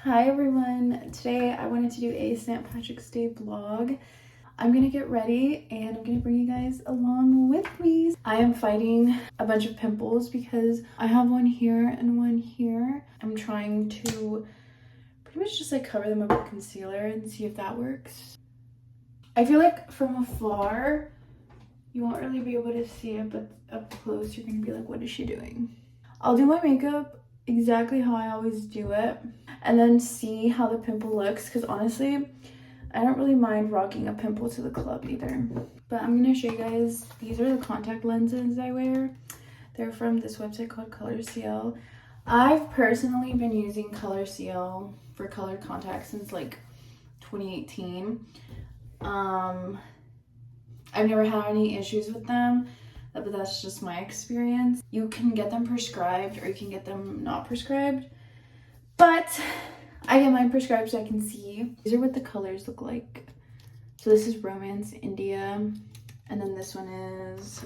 Hi everyone, today I wanted to do a St. Patrick's Day vlog. I'm gonna get ready and I'm gonna bring you guys along with me. I am fighting a bunch of pimples because I have one here and one here. I'm trying to pretty much just like cover them up with concealer and see if that works. I feel like from afar, you won't really be able to see it, but up close, you're gonna be like, what is she doing? I'll do my makeup exactly how I always do it and then see how the pimple looks, because honestly I don't really mind rocking a pimple to the club either. But I'm gonna show you guys, these are the contact lenses I wear. They're from this website called Color CL. I've personally been using Color CL for colored contacts since like 2018. I've never had any issues with them, but that's just my experience. You can get them prescribed or you can get them not prescribed, but I get mine prescribed so I can see. These are what the colors look like. So this is Romance India, and then this one is,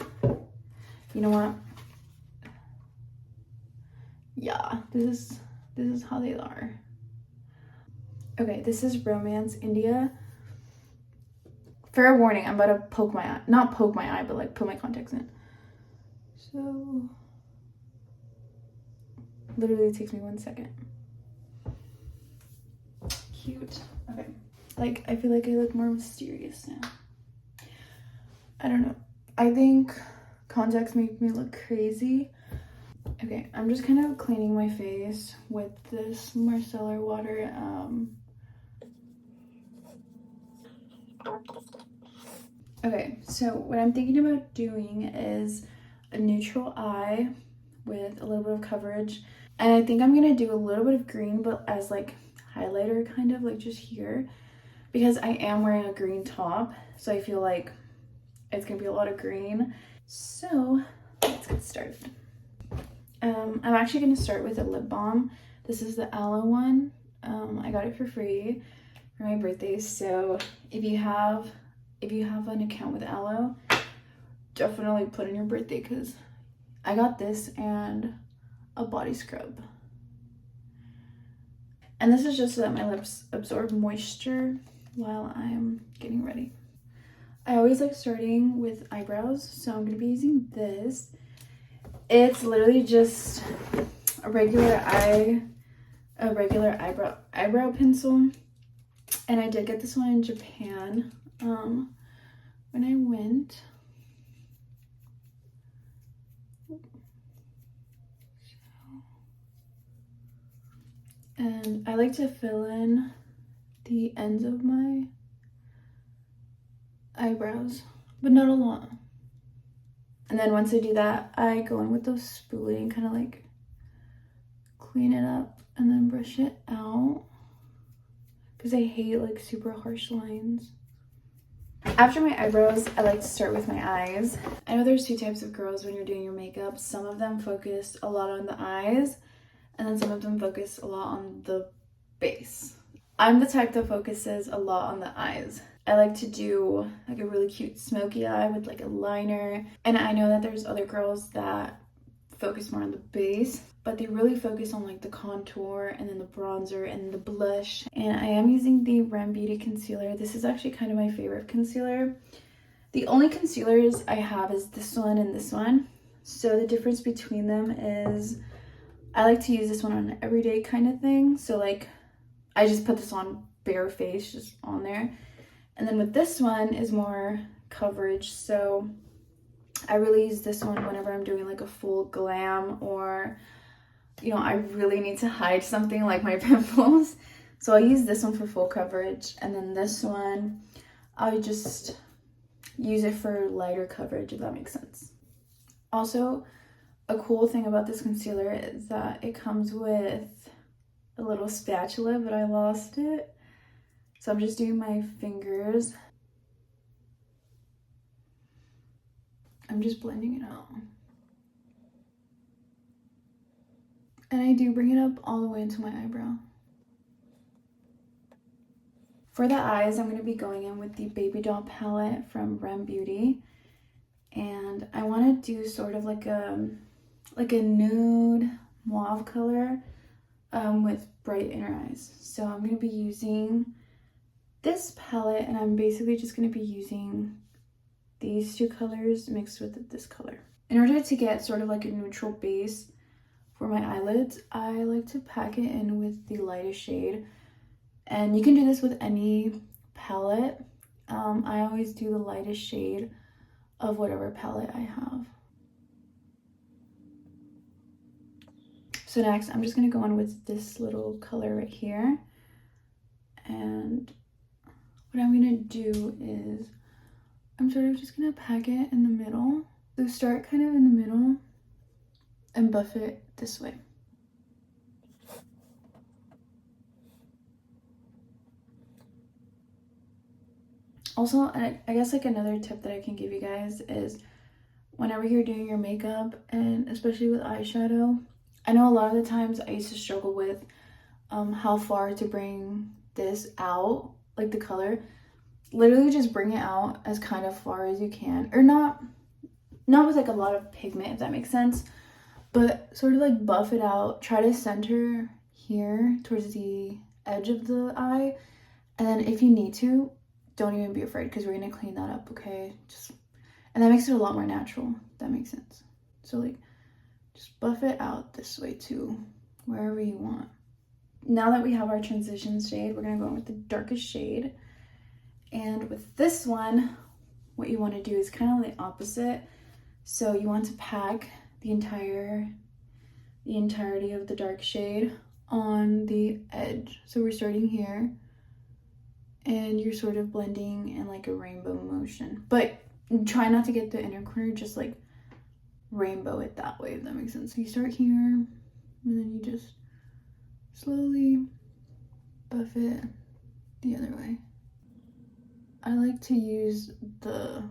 you know what? Yeah, this is how they are. Okay, this is Romance India. Fair warning, I'm about to poke my eye. Not poke my eye, but like put my contacts in. So, literally it takes me 1 second. Cute. Okay. Like, I feel like I look more mysterious now. I don't know. I think contacts make me look crazy. Okay, I'm just kind of cleaning my face with this micellar water. Okay, so what I'm thinking about doing is a neutral eye with a little bit of coverage. And I think I'm gonna do a little bit of green, but as like highlighter, kind of like just here, because I am wearing a green top, so I feel like it's gonna be a lot of green. So let's get started. I'm actually gonna start with a lip balm. This is the Aloe one. I got it for free for my birthday, so if you have an account with Aloe, definitely put in your birthday, because I got this and a body scrub. And this is just so that my lips absorb moisture while I'm getting ready. I always like starting with eyebrows, so I'm gonna be using this. It's literally just a regular eyebrow pencil. And I did get this one in Japan when I went. And I like to fill in the ends of my eyebrows, but not a lot. And then once I do that, I go in with those spoolie and kind of like clean it up and then brush it out, because I hate like super harsh lines. After my eyebrows, I like to start with my eyes. I know there's two types of girls when you're doing your makeup. Some of them focus a lot on the eyes, and then some of them focus a lot on the base. I'm the type that focuses a lot on the eyes. I like to do like a really cute smoky eye with like a liner. And I know that there's other girls that focus more on the base, but they really focus on like the contour and then the bronzer and the blush. And I am using the Rem Beauty concealer. This is actually kind of my favorite concealer. The only concealers I have is this one and this one. So the difference between them is I like to use this one on an everyday kind of thing. So like I just put this on bare face, just on there. And then with this one is more coverage. So I really use this one whenever I'm doing like a full glam, or, you know, I really need to hide something like my pimples. So I'll use this one for full coverage. And then this one, I'll just use it for lighter coverage, if that makes sense. Also, a cool thing about this concealer is that it comes with a little spatula, but I lost it. So I'm just doing my fingers. I'm just blending it out. And I do bring it up all the way into my eyebrow. For the eyes, I'm going to be going in with the Baby Doll palette from Rem Beauty. And I want to do sort of like a nude mauve color with bright inner eyes. So I'm going to be using this palette, and I'm basically just going to be using these two colors mixed with this color. In order to get sort of like a neutral base for my eyelids, I like to pack it in with the lightest shade. And you can do this with any palette. I always do the lightest shade of whatever palette I have. So next, I'm just going to go on with this little color right here. And what I'm going to do is I'm sort of just going to pack it in the middle. So start kind of in the middle and buff it this way. Also, I guess like another tip that I can give you guys is whenever you're doing your makeup, and especially with eyeshadow, I know a lot of the times I used to struggle with how far to bring this out, like the color. Literally just bring it out as kind of far as you can, or not with like a lot of pigment, if that makes sense, but sort of like buff it out. Try to center here towards the edge of the eye, and then if you need to, don't even be afraid, because we're gonna clean that up, okay? And that makes it a lot more natural, if that makes sense. So like just buff it out this way too, wherever you want. Now that we have our transition shade, we're gonna go in with the darkest shade. And with this one, what you want to do is kind of the opposite. So you want to pack the entirety of the dark shade on the edge. So we're starting here, and you're sort of blending in like a rainbow motion. But try not to get the inner corner, just like rainbow it that way, if that makes sense. So you start here, and then you just slowly buff it the other way. I like to use the,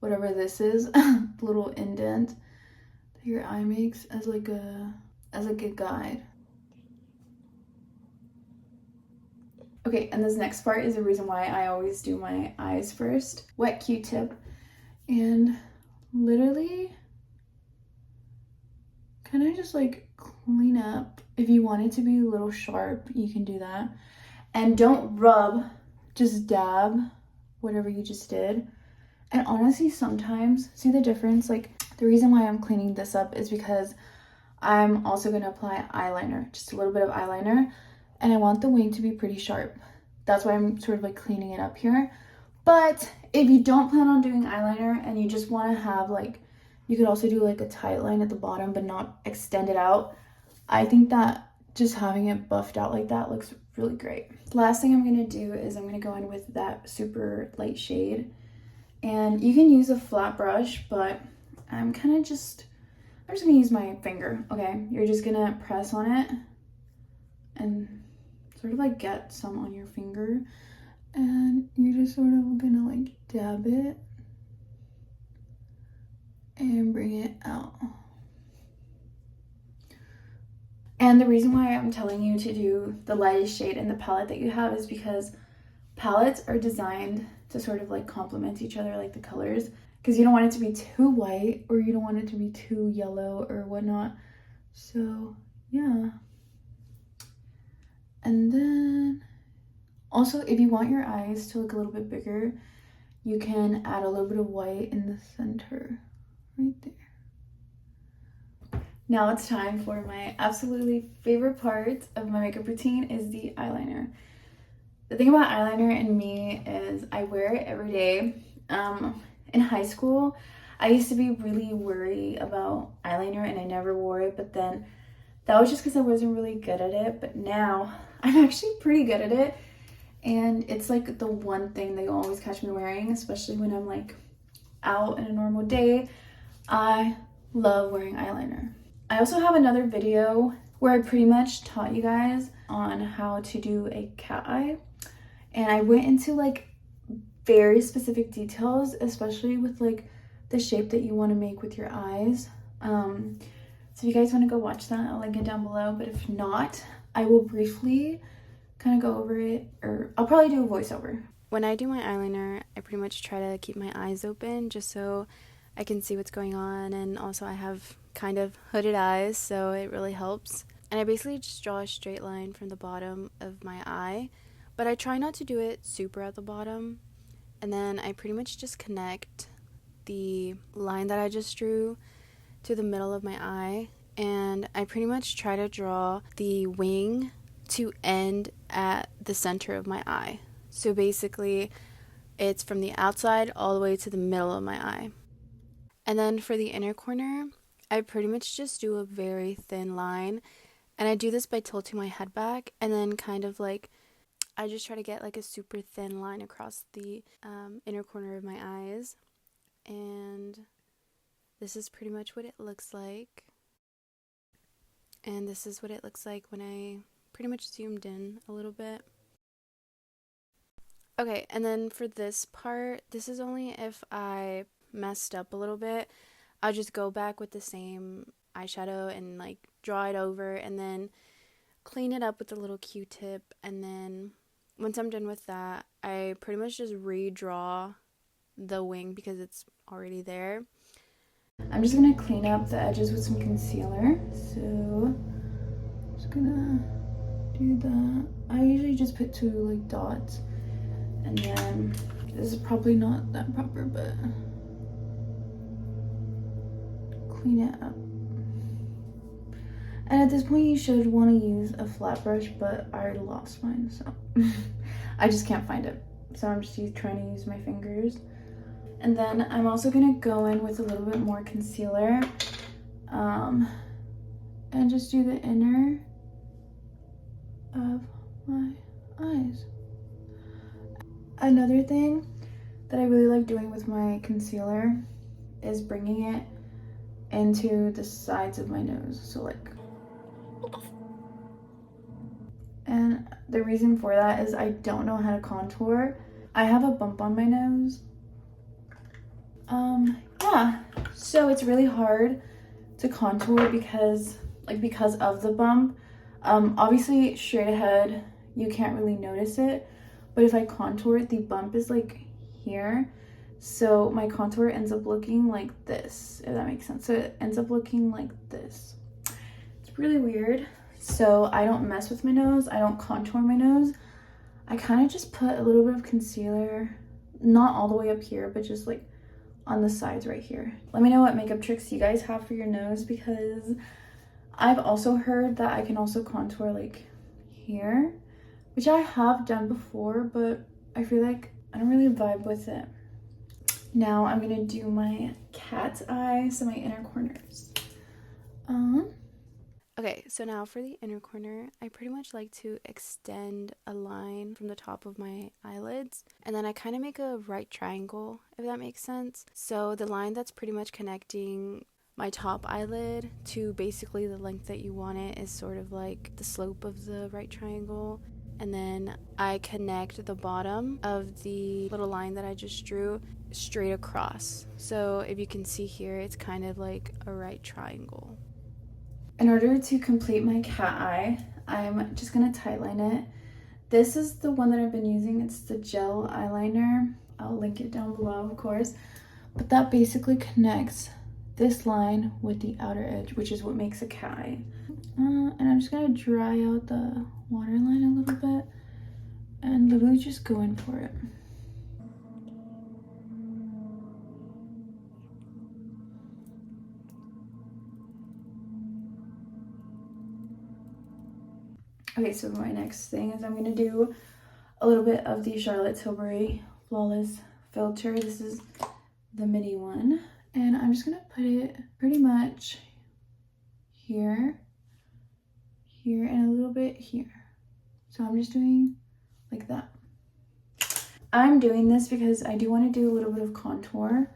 whatever this is, little indent that your eye makes as like a guide. Okay, and this next part is the reason why I always do my eyes first. Wet Q-tip, and literally kind of just like clean up. If you want it to be a little sharp, you can do that. And don't rub, just dab whatever you just did. And honestly, sometimes, see the difference? Like, the reason why I'm cleaning this up is because I'm also going to apply eyeliner, just a little bit of eyeliner, and I want the wing to be pretty sharp. That's why I'm sort of like cleaning it up here. But if you don't plan on doing eyeliner and you just want to have like, you could also do like a tight line at the bottom but not extend it out. I think that just having it buffed out like that looks really great. Last thing I'm going to do is I'm going to go in with that super light shade. And you can use a flat brush, but I'm just going to use my finger, okay? You're just going to press on it and sort of like get some on your finger. And you're just sort of going to like dab it and bring it out. And the reason why I'm telling you to do the lightest shade in the palette that you have is because palettes are designed to sort of like complement each other, like the colors, because you don't want it to be too white or you don't want it to be too yellow or whatnot. So yeah. And then also, if you want your eyes to look a little bit bigger, you can add a little bit of white in the center right there. Now it's time for my absolutely favorite part of my makeup routine, is the eyeliner. The thing about eyeliner and me is I wear it every day. In high school, I used to be really worried about eyeliner and I never wore it, but then that was just because I wasn't really good at it. But now I'm actually pretty good at it, and it's like the one thing that you always catch me wearing, especially when I'm like out in a normal day. I love wearing eyeliner. I also have another video where I pretty much taught you guys on how to do a cat eye, and I went into like very specific details, especially with like the shape that you want to make with your eyes. So if you guys want to go watch that, I'll link it down below. But if not, I will briefly kind of go over it, or I'll probably do a voiceover. When I do my eyeliner, I pretty much try to keep my eyes open just so I can see what's going on, and also I have kind of hooded eyes, so it really helps. And I basically just draw a straight line from the bottom of my eye, but I try not to do it super at the bottom. And then I pretty much just connect the line that I just drew to the middle of my eye, and I pretty much try to draw the wing to end at the center of my eye. So basically, it's from the outside all the way to the middle of my eye. And then for the inner corner, I pretty much just do a very thin line, and I do this by tilting my head back, and then kind of like I just try to get like a super thin line across the inner corner of my eyes. And this is pretty much what it looks like. And this is what it looks like when I pretty much zoomed in a little bit. Okay, and then for this part, this is only if I messed up a little bit. I'll just go back with the same eyeshadow and like draw it over and then clean it up with a little Q-tip. And then once I'm done with that, I pretty much just redraw the wing because it's already there. I'm just gonna clean up the edges with some concealer. So just gonna do that. I usually just put 2 like dots, and then this is probably not that proper, but clean it up. And at this point you should want to use a flat brush, but I already lost mine, so I just can't find it. So I'm just trying to use my fingers. And then I'm also gonna go in with a little bit more concealer and just do the inner of my eyes. Another thing that I really like doing with my concealer is bringing it into the sides of my nose. So like, and the reason for that is I don't know how to contour. I have a bump on my nose. Yeah, so it's really hard to contour because of the bump. Obviously straight ahead you can't really notice it, but if I contour it, the bump is like here, so my contour ends up looking like this, if that makes sense. So it ends up looking like this. It's really weird. So I don't mess with my nose, I don't contour my nose. I kind of just put a little bit of concealer, not all the way up here, but just like on the sides right here. Let me know what makeup tricks you guys have for your nose, because I've also heard that I can also contour like here, which I have done before, but I feel like I don't really vibe with it. Now I'm gonna do my cat's eye, so my inner corners. Okay, so now for the inner corner, I pretty much like to extend a line from the top of my eyelids, and then I kind of make a right triangle, if that makes sense. So the line that's pretty much connecting my top eyelid to basically the length that you want it is sort of like the slope of the right triangle. And then I connect the bottom of the little line that I just drew straight across. So if you can see here, it's kind of like a right triangle. In order to complete my cat eye, I'm just gonna tightline it. This is the one that I've been using. It's the gel eyeliner. I'll link it down below, of course. But that basically connects this line with the outer edge, which is what makes a cat eye. And I'm just gonna dry out the waterline a little bit and literally just go in for it. Okay, so my next thing is I'm gonna do a little bit of the Charlotte Tilbury Flawless Filter. This is the mini one. And I'm just gonna put it pretty much here, here, and a little bit here. So I'm just doing like that. I'm doing this because I do want to do a little bit of contour,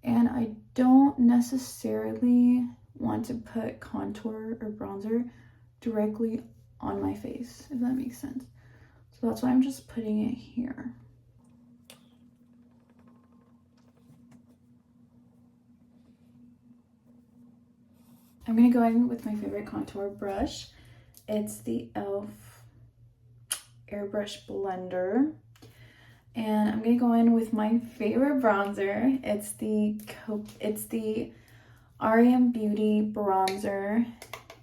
and I don't necessarily want to put contour or bronzer directly on my face, if that makes sense. So that's why I'm just putting it here. I'm gonna go in with my favorite contour brush. It's the e.l.f. Airbrush Blender. And I'm gonna go in with my favorite bronzer. It's the REM Beauty bronzer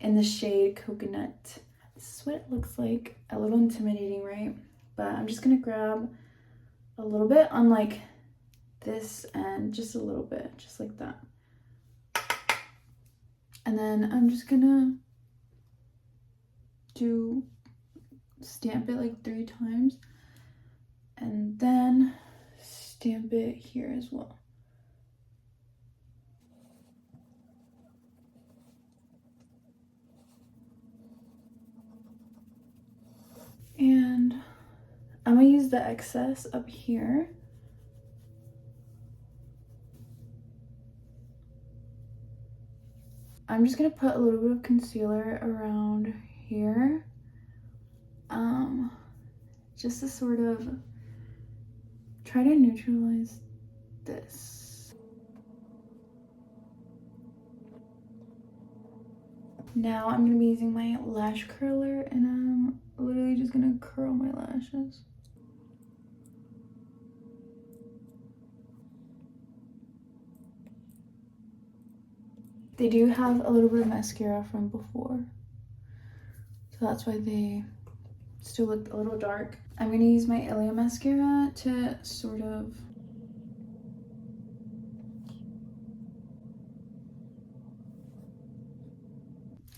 in the shade Coconut. This is what it looks like. A little intimidating, right? But I'm just gonna grab a little bit on like this end, just a little bit, just like that. And then I'm just gonna stamp it like 3 times and then stamp it here as well. And I'm gonna use the excess up here. I'm just gonna put a little bit of concealer around here. Just to sort of try to neutralize this. Now I'm gonna be using my lash curler and I'm literally just gonna curl my lashes. They do have a little bit of mascara from before, so that's why they still look a little dark. I'm gonna use my Eyeliner mascara to sort of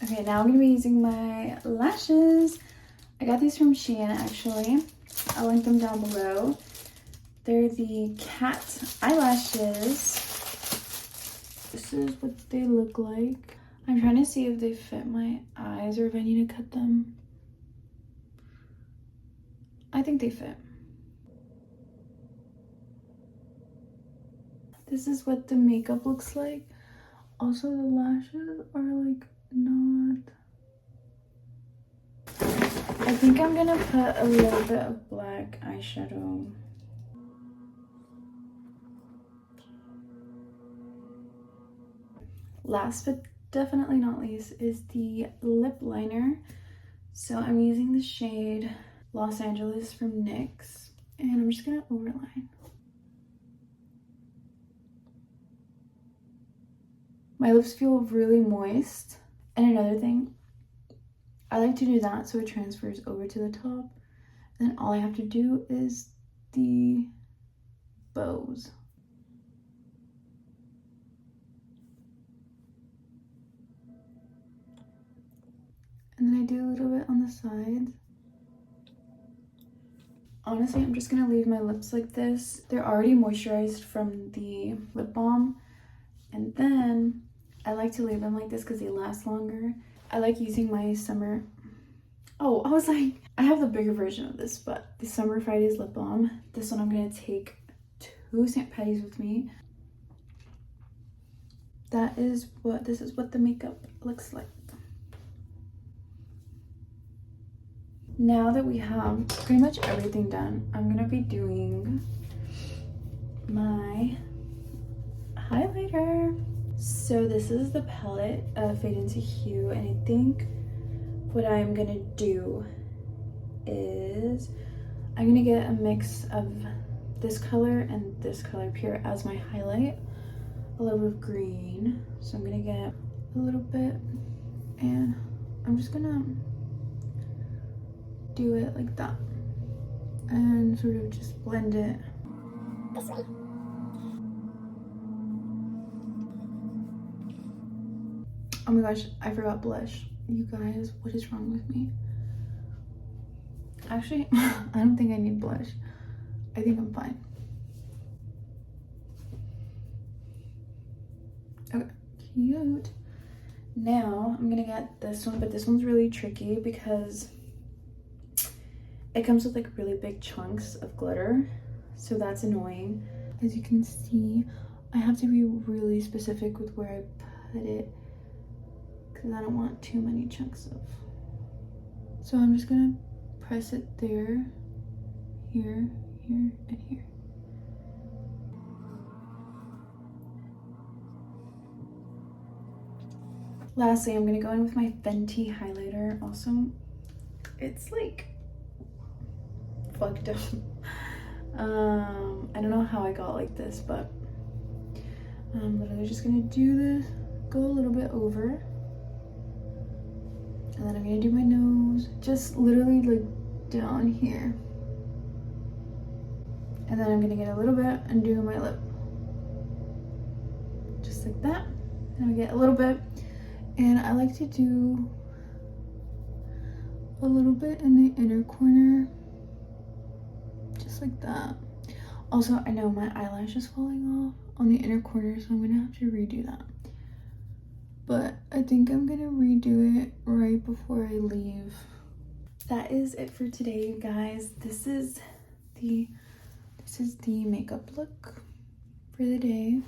okay, now I'm gonna be using my lashes. I got these from Shein actually. I'll link them down below. They're the cat eyelashes. This is what they look like. I'm trying to see if they fit my eyes or if I need to cut them. I think they fit. This is what the makeup looks like. Also, the lashes are like not... I think I'm gonna put a little bit of black eyeshadow. Last but definitely not least is the lip liner. So I'm using the shade Los Angeles from NYX, and I'm just gonna overline. My lips feel really moist. And another thing, I like to do that so it transfers over to the top. And then all I have to do is the bows. And then I do a little bit on the sides. Honestly, I'm just gonna leave my lips like this. They're already moisturized from the lip balm. And then I like to leave them like this because they last longer. I like using my summer... Oh, I was like, I have the bigger version of this, but the Summer Fridays lip balm. This one I'm gonna take 2 St. Patty's with me. This is what the makeup looks like. Now that we have pretty much everything done, I'm gonna be doing my highlighter. So this is the palette, Fade Into Hue, and I think what I'm gonna do is I'm gonna get a mix of this color and this color pure as my highlight, a little bit of green. So I'm gonna get a little bit and I'm just gonna do it like that and sort of just blend it this way. Oh my gosh, I forgot blush. You guys, what is wrong with me? Actually, I don't think I need blush. I think I'm fine. Okay, cute. Now I'm gonna get this one, but this one's really tricky because it comes with like really big chunks of glitter, so that's annoying. As you can see, I have to be really specific with where I put it because I don't want too many chunks of. So I'm just gonna press it there, here, here, and here. Lastly, I'm gonna go in with my Fenty highlighter. Also, it's like fucked up. I don't know how I got like this, but I'm literally just gonna do this, go a little bit over, And then I'm gonna do my nose, just literally like down here. And then I'm gonna get a little bit and do my lip. Just like that. And I get a little bit. And I like to do a little bit in the inner corner. Just like that. Also, I know my eyelash is falling off on the inner corner, so I'm gonna have to redo that. But I think I'm gonna redo it right before I leave. That is it for today, you guys. This is the makeup look for the day.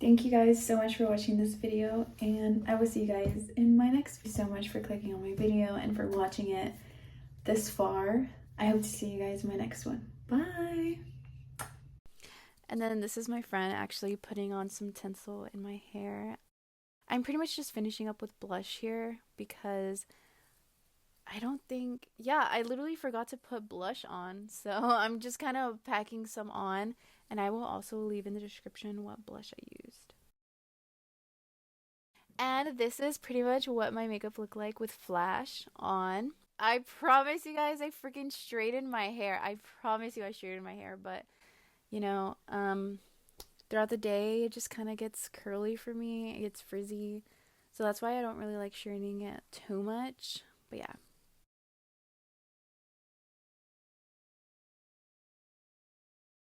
Thank you guys so much for watching this video, and I will see you guys in my next video. So much for clicking on my video and for watching it this far. I hope to see you guys in my next one. Bye! And then this is my friend actually putting on some tinsel in my hair. I'm pretty much just finishing up with blush here because I don't think, yeah, I literally forgot to put blush on. So I'm just kind of packing some on, and I will also leave in the description what blush I used. And this is pretty much what my makeup looked like with flash on. I promise you guys I freaking straightened my hair. I promise you I straightened my hair, but you know, throughout the day it just kind of gets curly for me. It gets frizzy. So that's why I don't really like straightening it too much. But yeah.